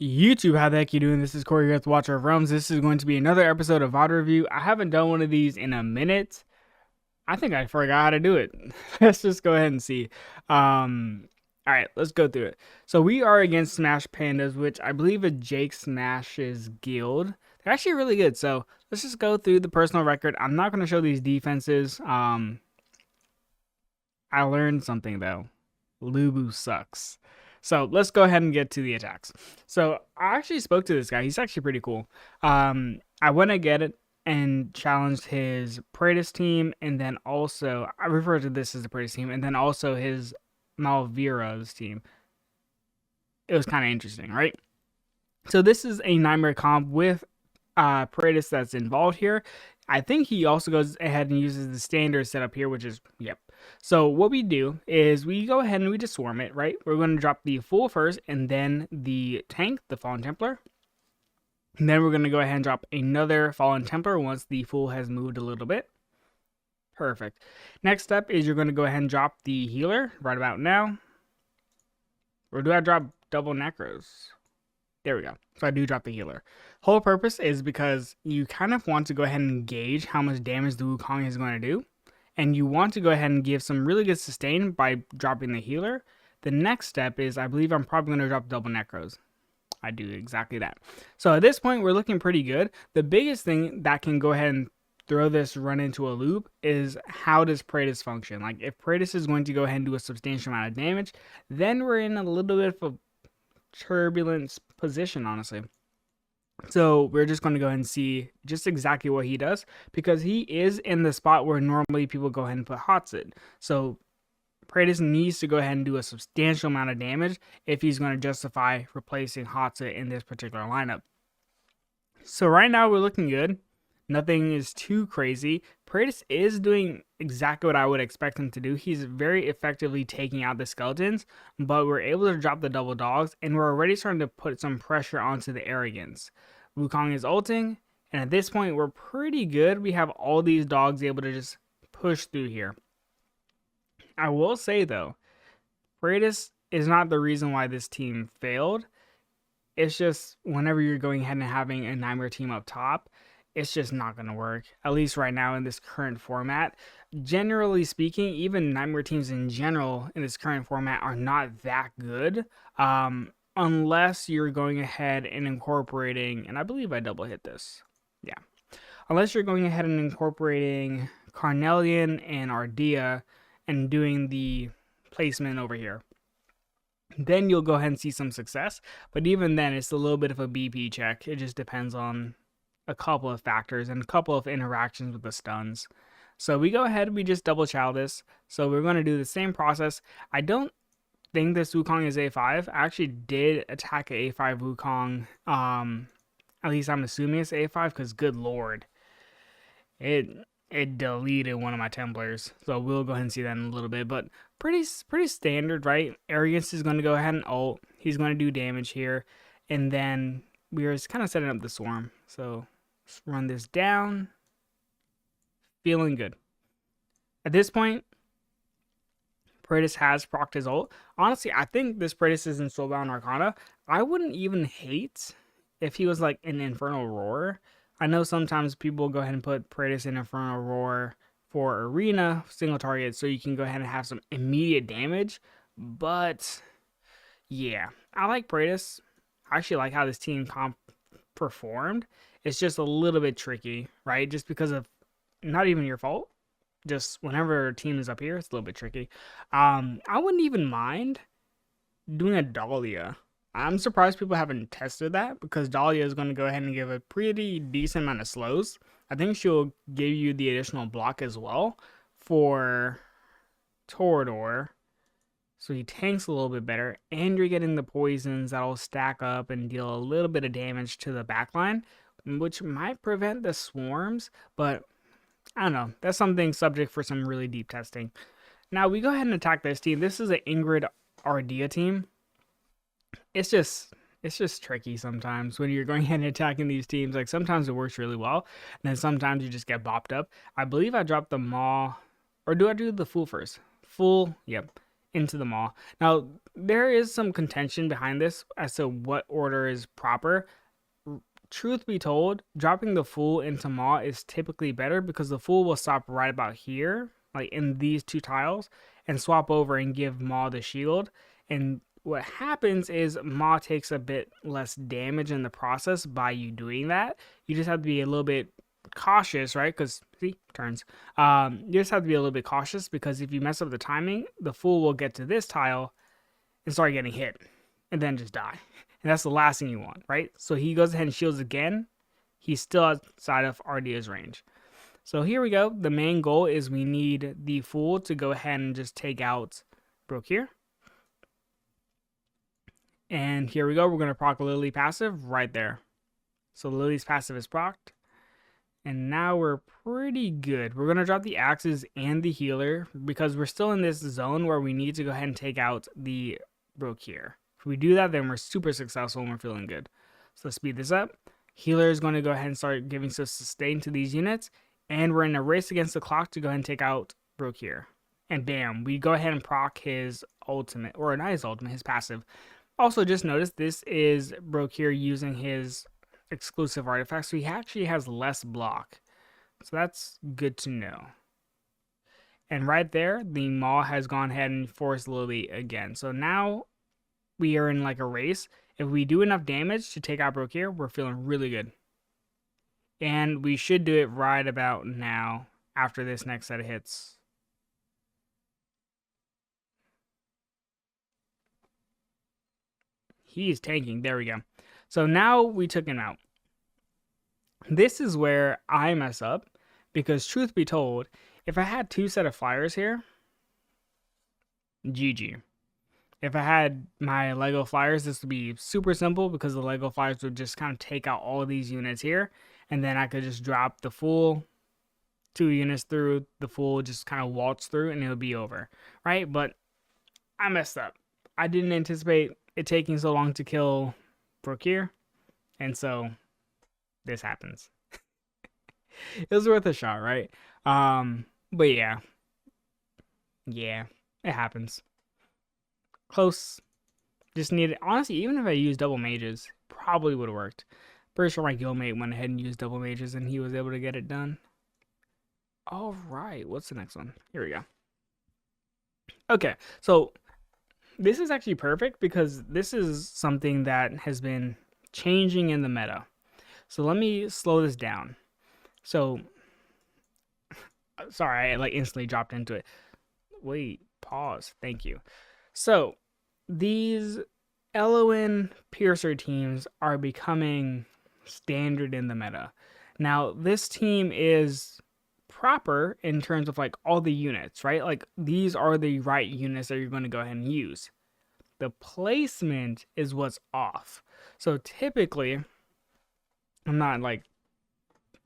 YouTube, how the heck you doing? This is Corey here with Watcher of Realms. This is going to be another episode of VOD review. I haven't done one of these in a minute. I think I forgot how to do it. Let's just go ahead and see. All right, let's go through it. So we are against Smash Pandas, which I believe is Jake Smash's guild. They're actually really good. So let's just go through the personal record. I'm not going to show these defenses. I learned something though. Lubu sucks. So let's go ahead and get to the attacks. So I actually spoke to this guy. He's actually pretty cool. I went to get it and challenged his Praetus team, and then also I refer to this as the Praetus team, and then also his Malvera's team. It was kind of interesting, right? So this is a nightmare comp with Praetus that's involved here. I think he also goes ahead and uses the standard setup here, which is, yep. So what we do is we go ahead and we just swarm it, right? We're going to drop the Fool first, and then the tank, the Fallen Templar. And then we're going to go ahead and drop another Fallen Templar once the Fool has moved a little bit. Perfect. Next step is you're going to go ahead and drop the healer right about now. Or do I drop double Necros? There we go. So I do drop the healer. Whole purpose is because you kind of want to go ahead and gauge how much damage the Wukong is going to do. And you want to go ahead and give some really good sustain by dropping the healer. The next step is, I believe I'm probably going to drop double Necros. I do exactly that. So at this point, we're looking pretty good. The biggest thing that can go ahead and throw this run into a loop is how does Praetus function? Like if Praetus is going to go ahead and do a substantial amount of damage, then we're in a little bit of a turbulent position, honestly. So we're just going to go ahead and see just exactly what he does, because he is in the spot where normally people go ahead and put Hotsit. So Praetus needs to go ahead and do a substantial amount of damage if he's going to justify replacing Hotsit in this particular lineup. So right now we're looking good. Nothing is too crazy. Praetus is doing exactly what I would expect him to do. He's very effectively taking out the skeletons, but we're able to drop the double dogs, and we're already starting to put some pressure onto the arrogance. Wukong is ulting, and at this point, we're pretty good. We have all these dogs able to just push through here. I will say, though, Praetus is not the reason why this team failed. It's just whenever you're going ahead and having a Nightmare team up top, it's just not going to work, at least right now in this current format. Generally speaking, even Nightmare teams in general in this current format are not that good, unless you're going ahead and incorporating, and I believe I double hit this, yeah. Unless you're going ahead and incorporating Carnelian and Ardia and doing the placement over here. Then you'll go ahead and see some success, but even then it's a little bit of a BP check. It just depends on a couple of factors and a couple of interactions with the stuns. So we go ahead, we just double chow this. So we're going to do the same process. I don't think this Wukong is A5. I actually did attack a A5 Wukong. At least I'm assuming it's A5, because good lord, it deleted one of my Templars. So we'll go ahead and see that in a little bit. But pretty standard, right? Arrogance is going to go ahead and ult. He's going to do damage here. And then we're just kind of setting up the swarm. So let's run this down. Feeling good. At this point, Praetus has procced his ult. Honestly, I think this Praetus is in Soulbound Arcana. I wouldn't even hate if he was like an Infernal Roar. I know sometimes people go ahead and put Praetus in Infernal Roar for Arena, single target, so you can go ahead and have some immediate damage. But yeah, I like Praetus. I actually like how this team comp performed. It's just a little bit tricky, right? Just because of not even your fault. Just whenever a team is up here, it's a little bit tricky. I wouldn't even mind doing a Dahlia. I'm surprised people haven't tested that, because Dahlia is going to go ahead and give a pretty decent amount of slows. I think she'll give you the additional block as well for Torador. So he tanks a little bit better, and you're getting the poisons that'll stack up and deal a little bit of damage to the backline, which might prevent the swarms, but I don't know. That's something subject for some really deep testing. Now we go ahead and attack this team. This is an Ingrid Ardia team. It's just tricky sometimes when you're going ahead and attacking these teams. Like sometimes it works really well, and then sometimes you just get bopped up. I believe I dropped the Maw, or do I do the Fool first? Fool, yep. into the Maw. Now, there is some contention behind this as to what order is proper. Truth be told, dropping the Fool into Maw is typically better because the Fool will stop right about here, like in these two tiles, and swap over and give Maw the shield. And what happens is Maw takes a bit less damage in the process by you doing that. You just have to be a little bit cautious, right? Because, see, turns. You just have to be a little bit cautious because if you mess up the timing, the Fool will get to this tile and start getting hit and then just die. And that's the last thing you want, right? So he goes ahead and shields again. He's still outside of Ardia's range. So here we go. The main goal is we need the Fool to go ahead and just take out Brook here. And here we go. We're going to proc Lily passive right there. So Lily's passive is procced. And now we're pretty good. We're going to drop the axes and the healer because we're still in this zone where we need to go ahead and take out the Brook here. If we do that, then we're super successful and we're feeling good. So let's speed this up. Healer is going to go ahead and start giving some sustain to these units. And we're in a race against the clock to go ahead and take out Brook here. And bam, we go ahead and proc his ultimate, or not his ultimate, his passive. Also, just notice this is Brook here using his exclusive artifacts, so he actually has less block. So that's good to know. And right there, the Maw has gone ahead and forced Lily again. So now we are in like a race. If we do enough damage to take out Brook here, we're feeling really good. And we should do it right about now after this next set of hits. He's tanking. There we go. So now we took him out. This is where I mess up because truth be told, if I had two set of flyers here, GG. If I had my Lego flyers, this would be super simple because the Lego flyers would just kind of take out all of these units here. And then I could just drop the Fool 2 units through, the Fool just kind of waltz through and it would be over, right? But I messed up. I didn't anticipate it taking so long to kill Brook here. And so this happens. It was worth a shot, right? But yeah. Yeah, it happens. Close. Just needed, honestly, even if I used double mages, probably would have worked. Pretty sure my guildmate went ahead and used double mages and he was able to get it done. All right, what's the next one? Here we go. Okay, so this is actually perfect because this is something that has been changing in the meta. So let me slow this down. So, sorry, I like instantly dropped into it. Wait, pause. Thank you. So, these Eloin Piercer teams are becoming standard in the meta. Now, this team is proper in terms of like all the units, right? Like these are the right units that you're going to go ahead and use. The placement is what's off. So typically, I'm not like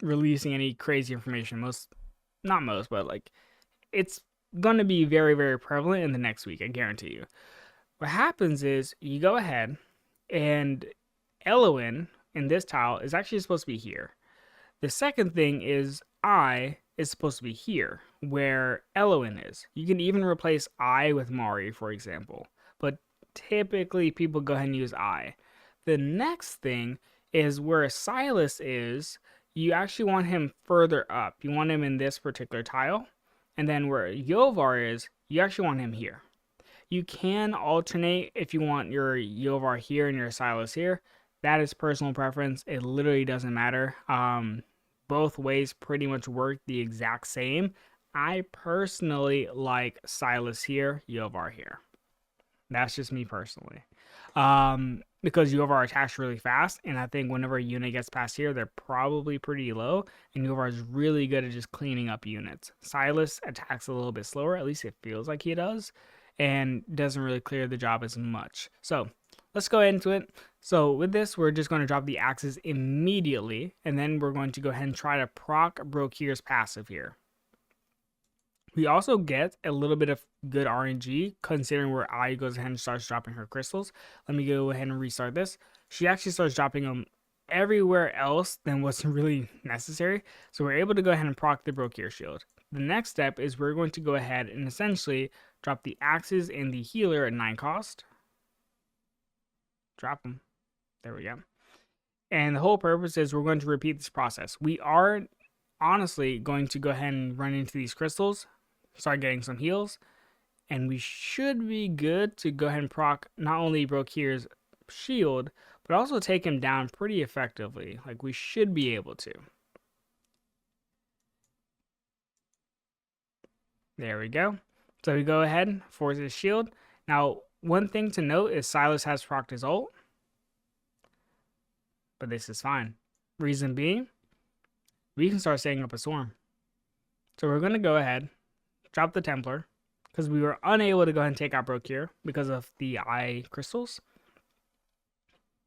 releasing any crazy information. Not most, but like it's going to be very, very prevalent in the next week. I guarantee you. What happens is you go ahead and Eloin in this tile is actually supposed to be here. The second thing is I is supposed to be here, where Eloin is. You can even replace I with Mari, for example. But typically people go ahead and use I. The next thing is where Silas is, you actually want him further up. You want him in this particular tile. And then where Yovar is, you actually want him here. You can alternate if you want your Yovar here and your Silas here. That is personal preference. It literally doesn't matter. Both ways pretty much work the exact same. I personally like Silas here, Yovar here. That's just me personally. Because Yovar attacks really fast, and I think whenever a unit gets past here, they're probably pretty low, and Yovar is really good at just cleaning up units. Silas attacks a little bit slower, at least it feels like he does, and doesn't really clear the job as much. So let's go into it. So with this, we're just going to drop the axes immediately, and then we're going to go ahead and try to proc Brokir's passive here. We also get a little bit of good RNG considering where I goes ahead and starts dropping her crystals. Let me go ahead and restart this. She actually starts dropping them everywhere else than what's really necessary. So we're able to go ahead and proc the Brokir shield. The next step is we're going to go ahead and essentially Drop the axes and the healer at 9 cost. Drop them. There we go. And the whole purpose is we're going to repeat this process. We are honestly going to go ahead and run into these crystals, start getting some heals, and we should be good to go ahead and proc not only Brokir's shield, but also take him down pretty effectively. Like, we should be able to. There we go. So we go ahead, force his shield. Now, one thing to note is Silas has procced his ult, but this is fine. Reason being, we can start setting up a swarm. So we're going to go ahead, drop the Templar, because we were unable to go ahead and take out Brokir because of the eye crystals.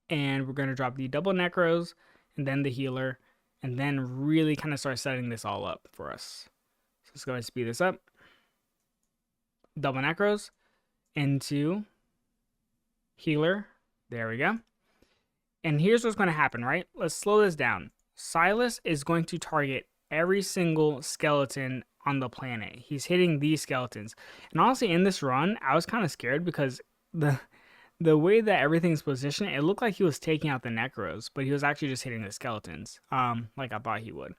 And we're going to drop the double Necros, and then the healer, and then really kind of start setting this all up for us. So let's go ahead and speed this up. Double Necros into healer. There we go. And here's what's going to happen, right? Let's slow this down. Silas is going to target every single skeleton on the planet. He's hitting these skeletons. And honestly, in this run, I was kind of scared because the way that everything's positioned, it looked like he was taking out the Necros, but he was actually just hitting the skeletons, like I thought he would.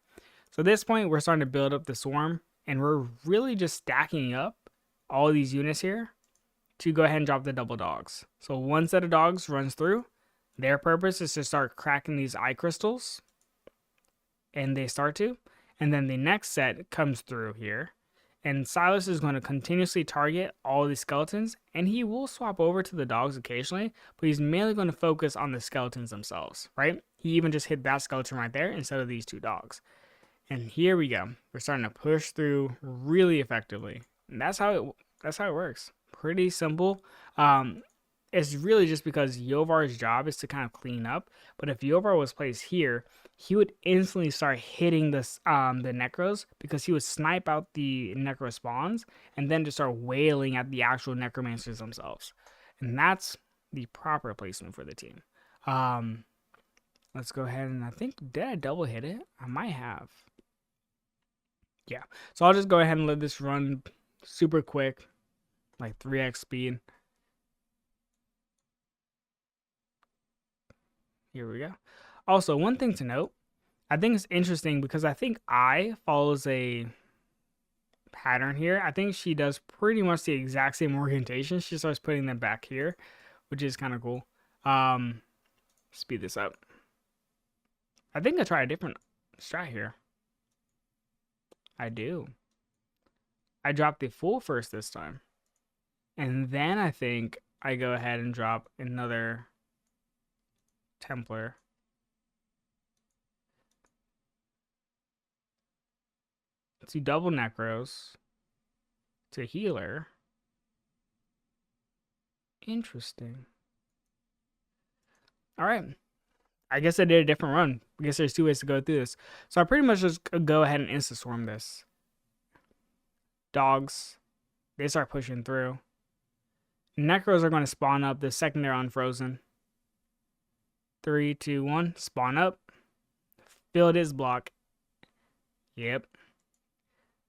So at this point, we're starting to build up the swarm, and we're really just stacking up all these units here to go ahead and drop the double dogs. So one set of dogs runs through. Their purpose is to start cracking these eye crystals, and they start to. And then the next set comes through here, and Silas is going to continuously target all the skeletons, and he will swap over to the dogs occasionally, but he's mainly going to focus on the skeletons themselves, right? He even just hit that skeleton right there instead of these 2 dogs. And here we go. We're starting to push through really effectively. And that's how it works. Pretty simple. It's really just because Yovar's job is to kind of clean up. But if Yovar was placed here, he would instantly start hitting the Necros because he would snipe out the Necro spawns and then just start wailing at the actual Necromancers themselves. And that's the proper placement for the team. Let's go ahead and I think, did I double hit it? I might have. Yeah. So I'll just go ahead and let this run super quick, like 3x speed. Here we go. Also, one thing to note, I think it's interesting because I think I follows a pattern here. I think she does pretty much the exact same orientation. She starts putting them back here, which is kind of cool. Speed this up. I think I try a different strat here. I do. I drop the full first this time. And then I think I go ahead and drop another Templar. To double Necros. To healer. Interesting. Alright. I guess I did a different run. I guess there's 2 ways to go through this. So I pretty much just go ahead and insta-swarm this. Dogs. They start pushing through. Necros are going to spawn up the second they're unfrozen. 3, 2, 1. Spawn up. Fill this block. Yep.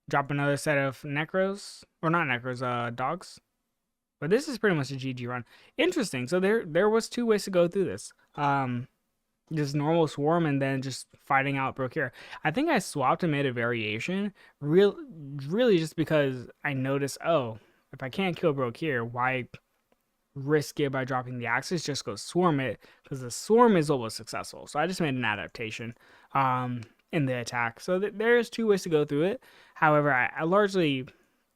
Drop another set of Necros. Or not Necros, dogs. But this is pretty much a GG run. Interesting. So there was 2 ways to go through this. Just normal swarm and then just fighting out Brokir. I think I swapped and made a variation. Really just because I noticed, oh, if I can't kill Brokir, why risk it by dropping the axis? Just go swarm it, because the swarm is what was successful. So I just made an adaptation in the attack. So there's 2 ways to go through it. However, I largely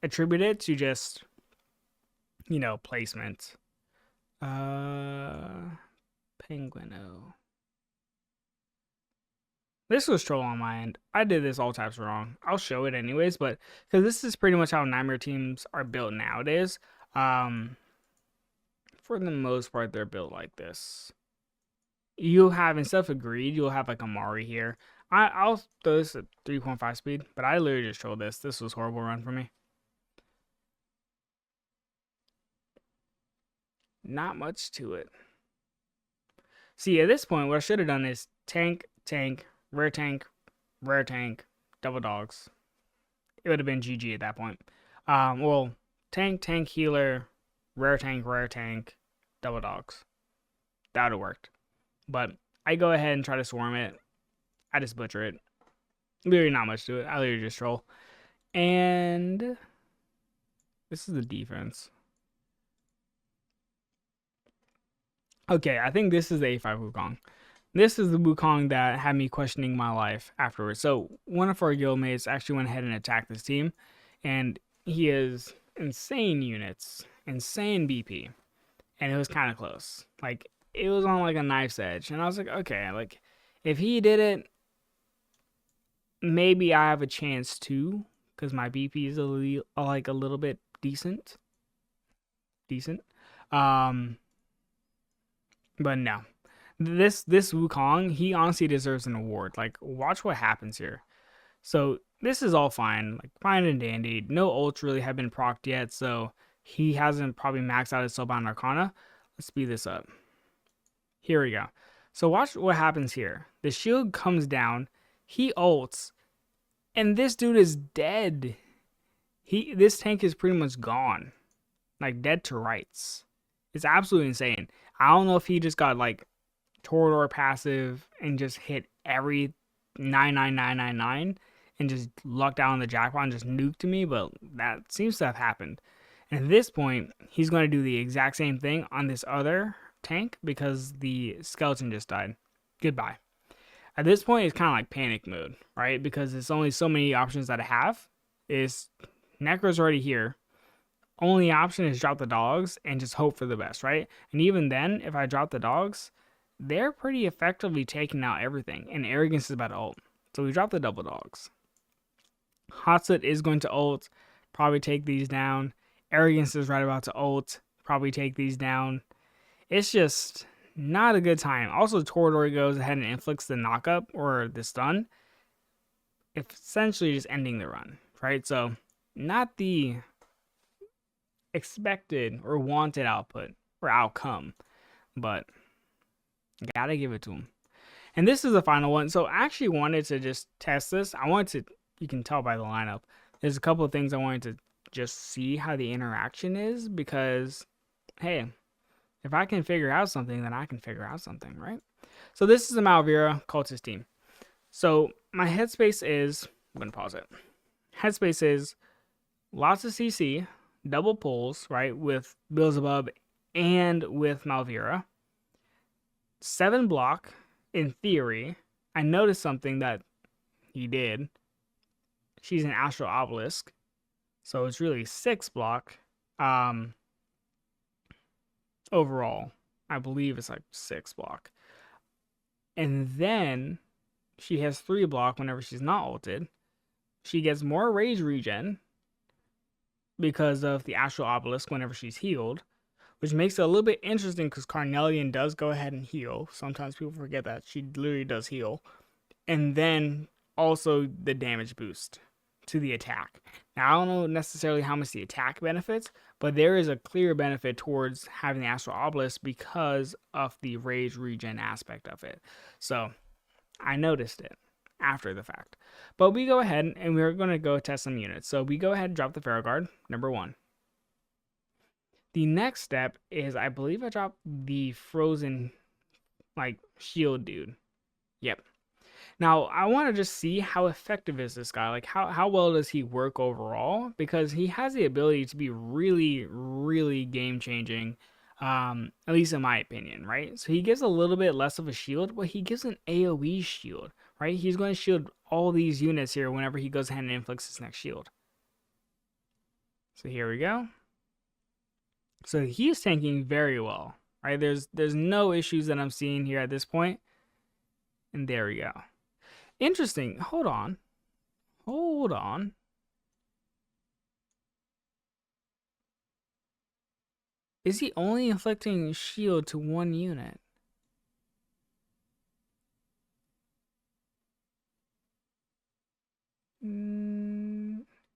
attribute it to just, you know, placement. Penguino. This was troll on my end. I did this all types wrong. I'll show it anyways, but because this is pretty much how Nightmare teams are built nowadays. For the most part, they're built like this. You have, instead of a greed, you'll have like a Mari here. I'll throw this at 3.5 speed, but I literally just trolled this. This was a horrible run for me. Not much to it. See, at this point, what I should have done is tank, rare tank, double dogs. It would have been GG at that point. Well, tank, healer, rare tank, double dogs. That would have worked. But I go ahead and try to swarm it. I just butcher it. Literally not much to it. I literally just troll. And this is the defense. Okay, I think this is the A5 Wukong. This is the Wukong that had me questioning my life afterwards. So one of our guildmates actually went ahead and attacked this team, and he has insane units, insane BP, and it was kind of close. Like it was on like a knife's edge, and I was like, okay, like if he did it, maybe I have a chance too, because my BP is like a little bit decent. But no. This Wukong, he honestly deserves an award. Like, watch what happens here. So this is all fine, like fine and dandy. No ults really have been procced yet, so he hasn't probably maxed out his Soulbound Arcana. Let's speed this up. Here we go. So watch what happens here. The shield comes down, he ults, and this dude is dead. This tank is pretty much gone. Like dead to rights. It's absolutely insane. I don't know if he just got like Torador passive and just hit every 99999 and just lucked out on the jackpot and just nuked me, but that seems to have happened. And at this point, he's going to do the exact same thing on this other tank because the skeleton just died. Goodbye. At this point, it's kind of like panic mode, right? Because there's only so many options that I have. Necro's already here. Only option is drop the dogs and just hope for the best, right? And even then, if I drop the dogs, they're pretty effectively taking out everything. And Arrogance is about to ult. So we drop the double dogs. Hotfoot is going to ult, probably take these down. Arrogance is right about to ult, probably take these down. It's just not a good time. Also, Torador goes ahead and inflicts the knockup or the stun, essentially just ending the run, right? So not the expected or wanted output or outcome, but gotta give it to him. And this is the final one. So I actually wanted to just test this. You can tell by the lineup, there's a couple of things I wanted to just see how the interaction is, because hey, if I can figure out something, then I can figure out something, right? So this is a Malera cultist team. So my headspace is, I'm gonna pause it. Headspace is lots of CC, double pulls, right, with Beelzebub and with Malera. 7 block, in theory. I noticed something that he did. She's an Astral Obelisk, so it's really 6 block. Overall, I believe it's like 6 block. And then she has 3 block whenever she's not ulted. She gets more rage regen because of the Astral Obelisk whenever she's healed, which makes it a little bit interesting because Carnelian does go ahead and heal. Sometimes people forget that she literally does heal. And then also the damage boost to the attack. Now, I don't know necessarily how much the attack benefits, but there is a clear benefit towards having the Astral Obelisk because of the rage regen aspect of it. So I noticed it after the fact. But we go ahead and we're going to go test some units. So we go ahead and drop the Pharaoh Guard, number 1. The next step is, I believe I dropped the frozen, like, shield dude. Yep. Now, I want to just see how effective is this guy. Like, how well does he work overall? Because he has the ability to be really, really game-changing, at least in my opinion, right? So he gives a little bit less of a shield, but he gives an AoE shield, right? He's going to shield all these units here whenever he goes ahead and inflicts his next shield. So here we go. So he's tanking very well, right? There's no issues that I'm seeing here at this point. And there we go. Interesting. Hold on. Is he only inflicting shield to 1 unit?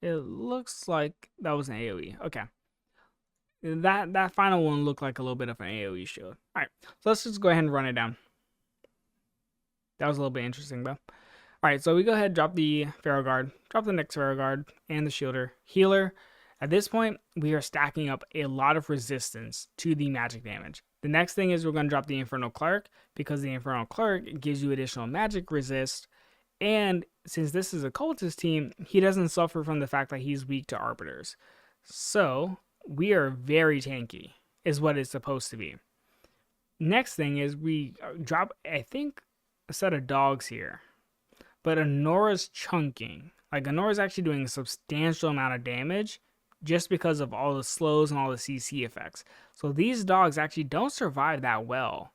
It looks like that was an AoE. Okay. That final one looked like a little bit of an AoE shield. Alright, so let's just go ahead and run it down. That was a little bit interesting though. Alright, so we go ahead and drop the Pharaoh Guard, drop the next Pharaoh Guard, and the Shielder. Healer, At this point, we are stacking up a lot of resistance to the magic damage. The next thing is we're going to drop the Infernal Cleric because the Infernal Cleric gives you additional magic resist. And since this is a cultist team, he doesn't suffer from the fact that he's weak to arbiters. So we are very tanky, is what it's supposed to be. Next thing is we drop, I think, a set of dogs here. But Anora's chunking. Like, Anora's actually doing a substantial amount of damage just because of all the slows and all the CC effects. So these dogs actually don't survive that well.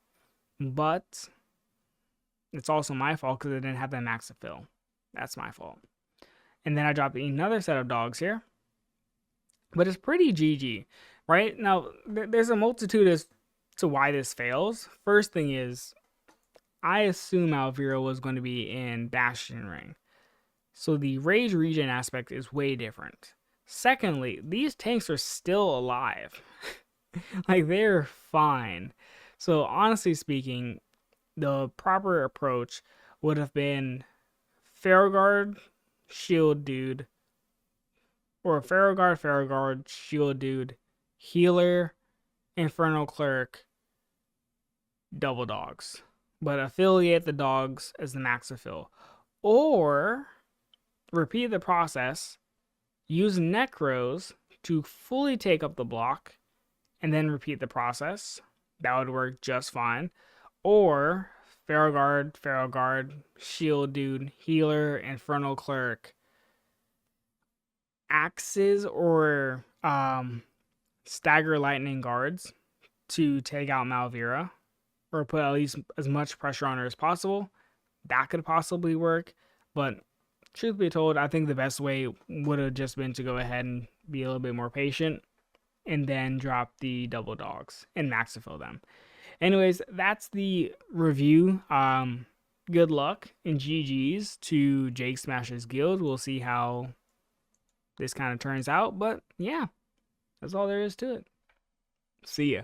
But it's also my fault because I didn't have that max to fill. That's my fault. And then I dropped another set of dogs here. But it's pretty GG, right? Now, there's a multitude as to why this fails. First thing is, I assume Malera was going to be in Bastion Ring. So the rage regen aspect is way different. Secondly, these tanks are still alive. Like, they're fine. So honestly speaking, the proper approach would have been Farragard, Shield Dude, or Farragard, Shield Dude, Healer, Infernal Cleric, double dogs. But affiliate the dogs as the max fill. Or repeat the process, use Necros to fully take up the block, and then repeat the process. That would work just fine. Or Farragard, Shield Dude, Healer, Infernal Cleric, Axes or Stagger Lightning Guards to take out Malera, or put at least as much pressure on her as possible. That could possibly work, but truth be told, I think the best way would have just been to go ahead and be a little bit more patient and then drop the double dogs and max to fill them. Anyways, that's the review. Good luck and GG's to Jake Smash's guild. We'll see how this kind of turns out, but yeah, that's all there is to it. See ya.